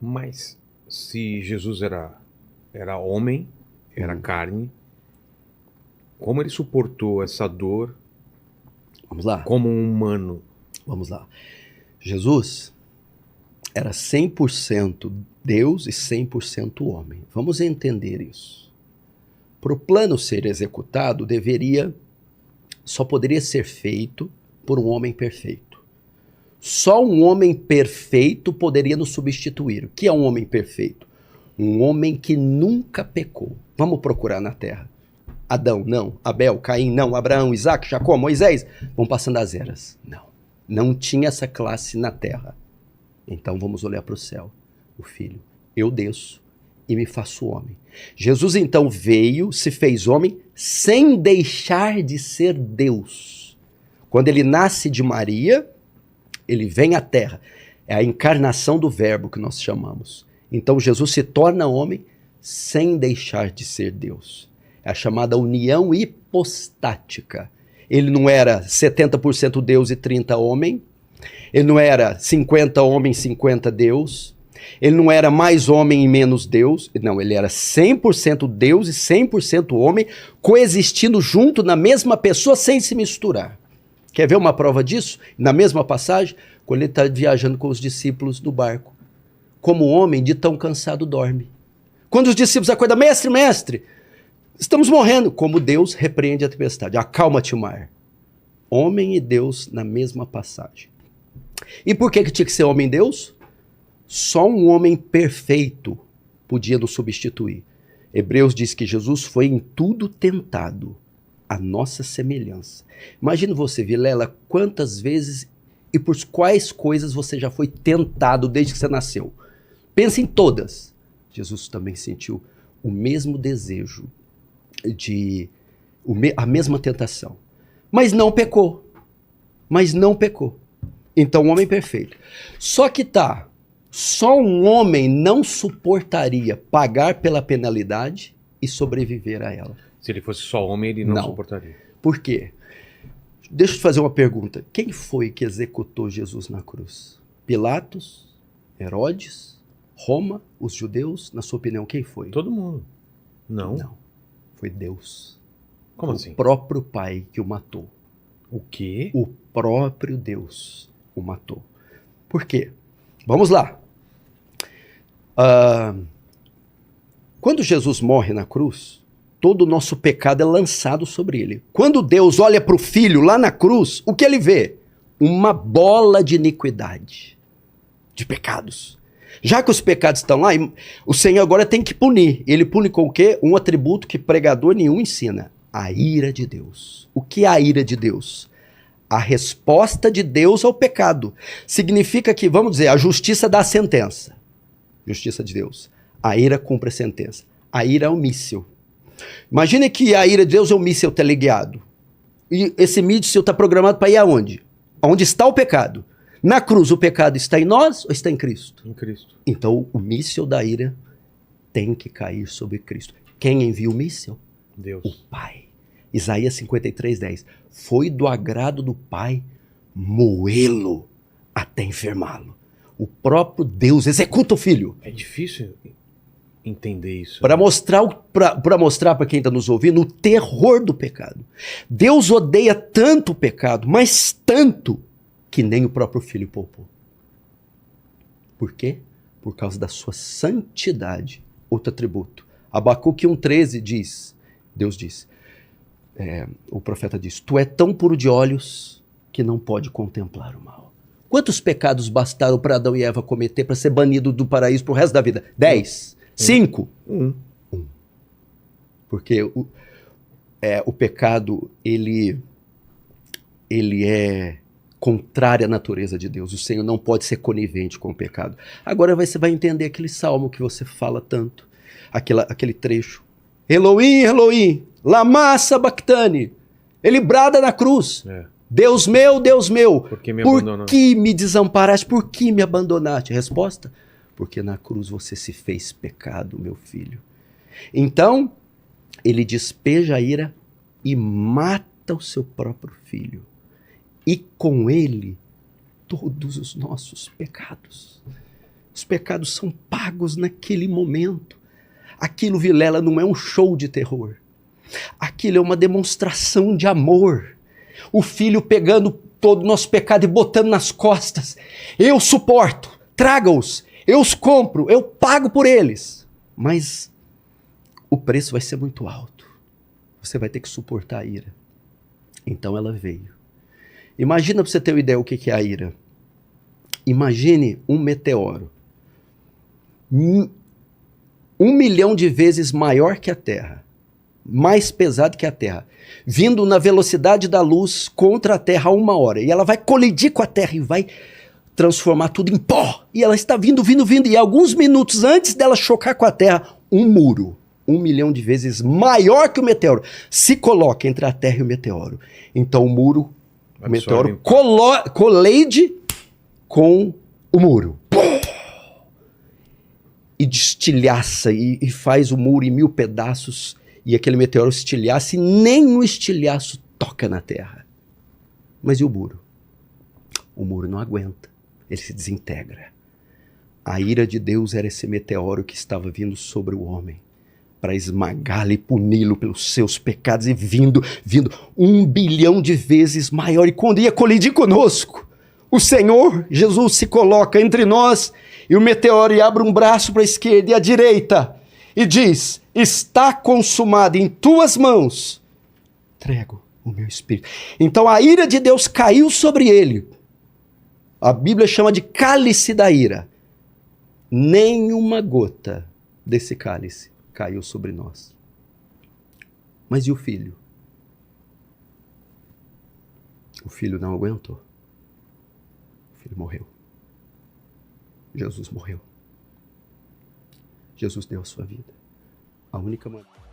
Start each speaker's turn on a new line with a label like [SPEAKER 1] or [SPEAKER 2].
[SPEAKER 1] Mas se Jesus era homem, era carne, como ele suportou essa dor
[SPEAKER 2] Vamos lá,
[SPEAKER 1] como um humano?
[SPEAKER 2] vamos lá. Jesus era 100% Deus e 100% homem. Vamos entender isso. Para o plano ser executado, só poderia ser feito por um homem perfeito. Só um homem perfeito poderia nos substituir. O que é um homem perfeito? Um homem que nunca pecou. Vamos procurar na terra. Adão, não. Abel, Caim, não. Abraão, Isaac, Jacó, Moisés. Vão passando as eras. Não. Não tinha essa classe na terra. Então vamos olhar para o céu. O Filho. Eu desço e me faço homem. Jesus então veio, se fez homem, sem deixar de ser Deus. Quando ele nasce de Maria, ele vem à terra. É a encarnação do verbo que nós chamamos. Então Jesus se torna homem sem deixar de ser Deus. É a chamada união hipostática. Ele não era 70% Deus e 30% homem. Ele não era 50 homem, 50 Deus. Ele não era mais homem e menos Deus. Não, ele era 100% Deus e 100% homem, coexistindo junto na mesma pessoa sem se misturar. Quer ver uma prova disso? Na mesma passagem, quando ele está viajando com os discípulos no barco. Como homem, de tão cansado, dorme. Quando os discípulos acordam, mestre, mestre, estamos morrendo. Como Deus repreende a tempestade. Acalma-te, mar. Homem e Deus na mesma passagem. E por que tinha que ser homem e Deus? Só um homem perfeito podia nos substituir. Hebreus diz que Jesus foi em tudo tentado, a nossa semelhança. Imagina você, Vilela, quantas vezes e por quais coisas você já foi tentado desde que você nasceu. Pense em todas. Jesus também sentiu o mesmo desejo, a mesma tentação. Mas não pecou. Então, um homem perfeito. Só um homem não suportaria pagar pela penalidade e sobreviver a ela.
[SPEAKER 1] Se ele fosse só homem, ele não suportaria.
[SPEAKER 2] Por quê? Deixa eu te fazer uma pergunta. Quem foi que executou Jesus na cruz? Pilatos? Herodes? Roma? Os judeus? Na sua opinião, quem foi?
[SPEAKER 1] Todo mundo. Não.
[SPEAKER 2] Não. Foi Deus.
[SPEAKER 1] Como assim?
[SPEAKER 2] O próprio Pai que o matou.
[SPEAKER 1] O quê?
[SPEAKER 2] O próprio Deus o matou. Por quê? Vamos lá. Quando Jesus morre na cruz, todo o nosso pecado é lançado sobre ele. Quando Deus olha para o Filho lá na cruz, o que ele vê? Uma bola de iniquidade, de pecados. Já que os pecados estão lá, o Senhor agora tem que punir. Ele pune com o quê? Um atributo que pregador nenhum ensina. A ira de Deus. O que é a ira de Deus? A resposta de Deus ao pecado. Significa que, vamos dizer, a justiça dá a sentença. Justiça de Deus. A ira cumpre a sentença. A ira é um míssil. Imagine que a ira de Deus é um míssil teleguiado. E esse míssil está programado para ir aonde? Onde está o pecado? Na cruz, o pecado está em nós ou está em Cristo?
[SPEAKER 1] Em Cristo.
[SPEAKER 2] Então, o míssil da ira tem que cair sobre Cristo. Quem envia o míssil?
[SPEAKER 1] Deus.
[SPEAKER 2] O Pai. Isaías 53:10. Foi do agrado do Pai moê-lo até enfermá-lo. O próprio Deus executa o Filho.
[SPEAKER 1] É difícil entender isso.
[SPEAKER 2] Para mostrar para quem está nos ouvindo o terror do pecado. Deus odeia tanto o pecado, mas tanto, que nem o próprio Filho poupou. Por quê? Por causa da sua santidade. Outro atributo. Abacuque 1,13 diz, Deus diz, o profeta diz, tu é tão puro de olhos que não pode contemplar o mal. Quantos pecados bastaram para Adão e Eva cometer para ser banido do paraíso pro resto da vida? 10? 5? 1. Porque o pecado, ele é contrário à natureza de Deus. O Senhor não pode ser conivente com o pecado. Agora você vai entender aquele salmo que você fala tanto. Aquele trecho. Elohim, Elohim, lama sabachthani. Ele brada na cruz. Deus meu, por que me desamparaste? Por que me abandonaste? Resposta? Porque na cruz você se fez pecado, meu filho. Então, ele despeja a ira e mata o seu próprio filho. E com ele, todos os nossos pecados. Os pecados são pagos naquele momento. Aquilo, Vilela, não é um show de terror. Aquilo é uma demonstração de amor. O filho pegando todo o nosso pecado e botando nas costas. Eu suporto, traga-os, eu os compro, eu pago por eles. Mas o preço vai ser muito alto. Você vai ter que suportar a ira. Então ela veio. Imagina, para você ter uma ideia, o que é a ira. Imagine um meteoro. 1 milhão de vezes maior que a Terra. Mais pesado que a Terra. Vindo na velocidade da luz contra a Terra a 1 hora. E ela vai colidir com a Terra e vai transformar tudo em pó. E ela está vindo. E alguns minutos antes dela chocar com a Terra, um muro, 1 milhão de vezes maior que o meteoro, se coloca entre a Terra e o meteoro. Então o muro, o meteoro colide com o muro. E destilhaça e faz o muro em 1000 pedaços. E aquele meteoro estilhaça e nem o estilhaço toca na Terra. Mas e o muro? O muro não aguenta. Ele se desintegra. A ira de Deus era esse meteoro que estava vindo sobre o homem para esmagá-lo e puni-lo pelos seus pecados e vindo 1 bilhão de vezes maior. E quando ia colidir conosco, o Senhor Jesus se coloca entre nós e o meteoro abre um braço para a esquerda e a direita e diz: está consumado, em tuas mãos entrego o meu espírito. Então a ira de Deus caiu sobre ele. A Bíblia chama de cálice da ira. Nenhuma gota desse cálice caiu sobre nós. Mas e o filho? O filho não aguentou. O filho morreu. Jesus morreu. Jesus deu a sua vida. A única maneira.